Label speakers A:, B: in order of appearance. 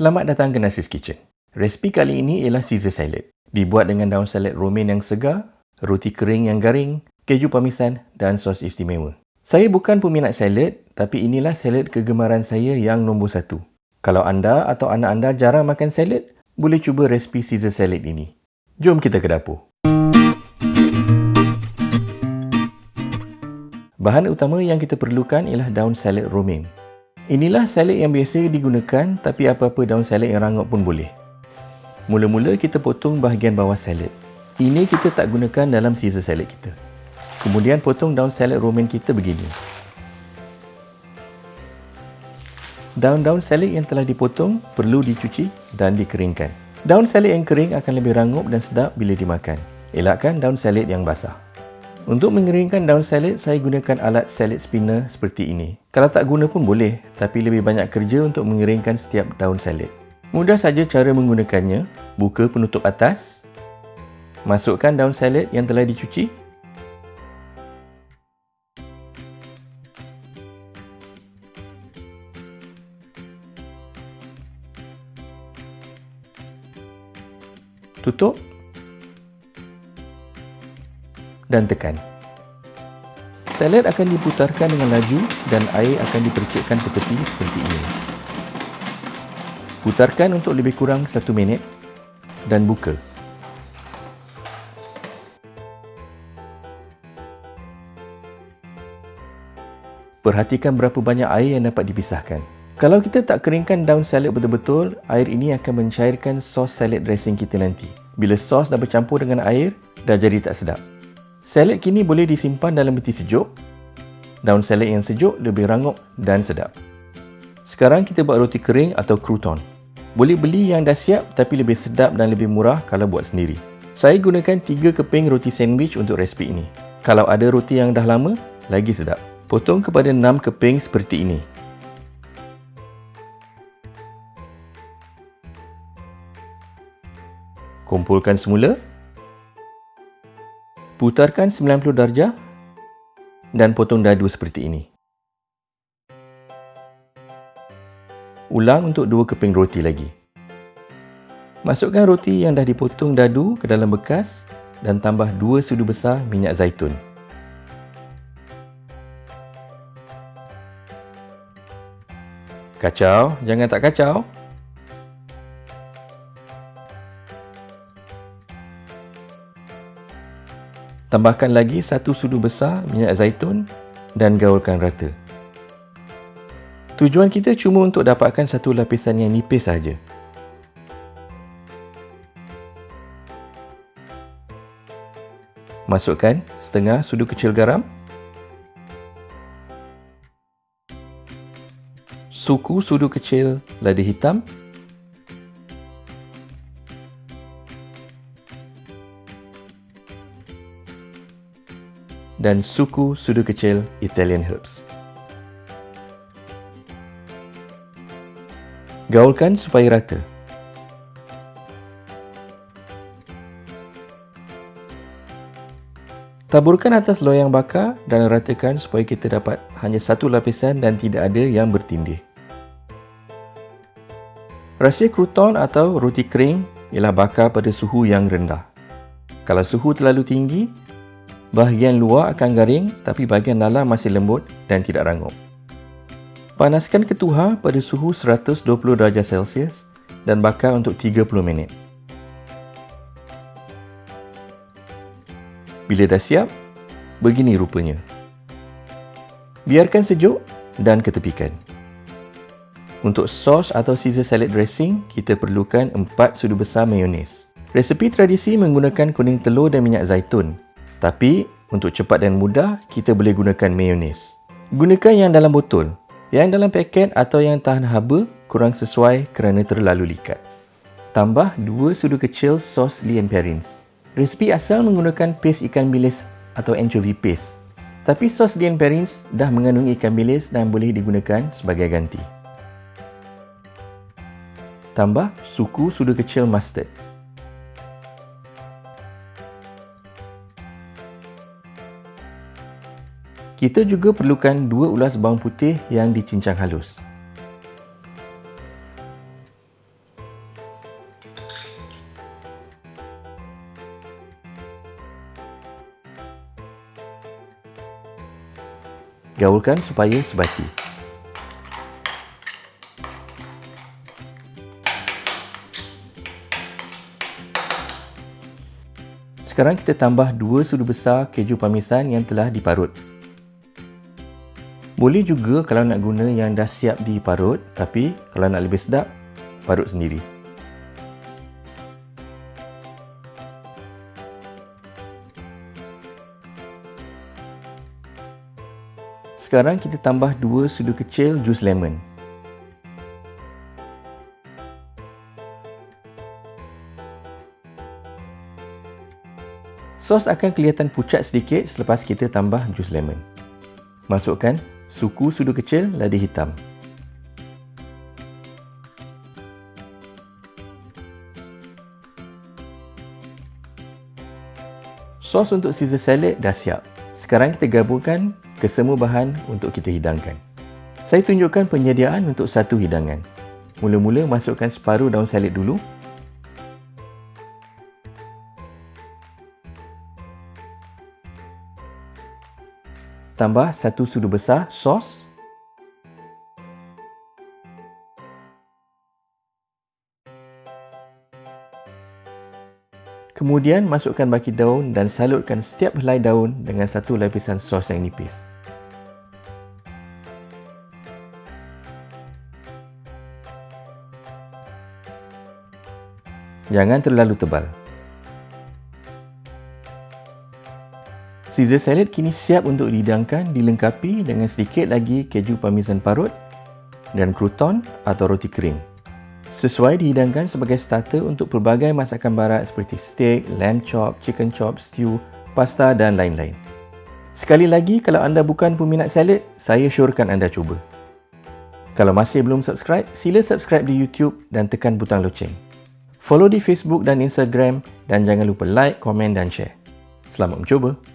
A: Selamat datang ke Nasi's Kitchen. Resipi kali ini ialah Caesar salad. Dibuat dengan daun salad romaine yang segar, roti kering yang garing, keju parmesan dan sos istimewa. Saya bukan peminat salad, tapi inilah salad kegemaran saya yang nombor 1. Kalau anda atau anak anda jarang makan salad, boleh cuba resipi Caesar salad ini. Jom kita ke dapur. Bahan utama yang kita perlukan ialah daun salad romaine. Inilah salad yang biasa digunakan, tapi apa-apa daun salad yang rangup pun boleh. Mula-mula kita potong bahagian bawah salad. Ini kita tak gunakan dalam Caesar salad kita. Kemudian potong daun salad romaine kita begini. Daun-daun salad yang telah dipotong perlu dicuci dan dikeringkan. Daun salad yang kering akan lebih rangup dan sedap bila dimakan. Elakkan daun salad yang basah. Untuk mengeringkan daun salad, saya gunakan alat salad spinner seperti ini. Kalau tak guna pun boleh, tapi lebih banyak kerja untuk mengeringkan setiap daun salad. Mudah saja cara menggunakannya. Buka penutup atas. Masukkan daun salad yang telah dicuci. Tutup. Dan tekan. Salad akan diputarkan dengan laju dan air akan dipercikkan ke tepi seperti ini. Putarkan untuk lebih kurang 1 minit dan buka. Perhatikan berapa banyak air yang dapat dipisahkan. Kalau kita tak keringkan daun salad betul-betul, air ini akan mencairkan sos salad dressing kita nanti. Bila sos dah bercampur dengan air, dah jadi tak sedap. Salad kini boleh disimpan dalam peti sejuk. Daun salad yang sejuk lebih rangup dan sedap. Sekarang kita buat roti kering atau crouton. Boleh beli yang dah siap tapi lebih sedap dan lebih murah kalau buat sendiri. Saya gunakan 3 keping roti sandwich untuk resipi ini. Kalau ada roti yang dah lama, lagi sedap. Potong kepada 6 keping seperti ini. Kumpulkan semula. Putarkan 90 darjah dan potong dadu seperti ini. Ulang untuk 2 keping roti lagi. Masukkan roti yang dah dipotong dadu ke dalam bekas dan tambah 2 sudu besar minyak zaitun. Kacau, jangan tak kacau. Tambahkan lagi 1 sudu besar minyak zaitun dan gaulkan rata. Tujuan kita cuma untuk dapatkan satu lapisan yang nipis sahaja. Masukkan setengah sudu kecil garam, suku sudu kecil lada hitam, dan suku sudu kecil Italian herbs. Gaulkan supaya rata. Taburkan atas loyang bakar dan ratakan supaya kita dapat hanya satu lapisan dan tidak ada yang bertindih. Rahsia crouton atau roti kering ialah bakar pada suhu yang rendah. Kalau suhu terlalu tinggi, bahagian luar akan garing tapi bahagian dalam masih lembut dan tidak rangup. Panaskan ketuhar pada suhu 120 darjah Celsius dan bakar untuk 30 minit. Bila dah siap, begini rupanya. Biarkan sejuk dan ketepikan. Untuk sos atau Caesar salad dressing, kita perlukan 4 sudu besar mayones. Resepi tradisi menggunakan kuning telur dan minyak zaitun. Tapi, untuk cepat dan mudah, kita boleh gunakan mayones. Gunakan yang dalam botol. Yang dalam paket atau yang tahan haba kurang sesuai kerana terlalu likat. Tambah 2 sudu kecil sos Lea & Perrins. Resipi asal menggunakan paste ikan bilis atau anchovy paste. Tapi sos Lea & Perrins dah mengandung ikan bilis dan boleh digunakan sebagai ganti. Tambah suku sudu kecil mustard. Kita juga perlukan 2 ulas bawang putih yang dicincang halus. Gaulkan supaya sebati. Sekarang kita tambah 2 sudu besar keju parmesan yang telah diparut. Boleh juga kalau nak guna yang dah siap diparut, tapi kalau nak lebih sedap, parut sendiri. Sekarang kita tambah 2 sudu kecil jus lemon. Sos akan kelihatan pucat sedikit selepas kita tambah jus lemon. Masukkan suku sudu kecil lada hitam. Sos untuk Caesar salad dah siap. Sekarang kita gabungkan kesemua bahan untuk kita hidangkan. Saya tunjukkan penyediaan untuk satu hidangan. Mula-mula masukkan separuh daun salad dulu. Tambah 1 sudu besar sos. Kemudian masukkan baki daun dan salutkan setiap helai daun dengan satu lapisan sos yang nipis. Jangan terlalu tebal. Caesar salad kini siap untuk dihidangkan, dilengkapi dengan sedikit lagi keju parmesan parut dan crouton atau roti kering. Sesuai dihidangkan sebagai starter untuk pelbagai masakan barat seperti steak, lamb chop, chicken chop, stew, pasta dan lain-lain. Sekali lagi, kalau anda bukan peminat salad, saya syorkan anda cuba. Kalau masih belum subscribe, sila subscribe di YouTube dan tekan butang loceng. Follow di Facebook dan Instagram dan jangan lupa like, komen dan share. Selamat mencuba!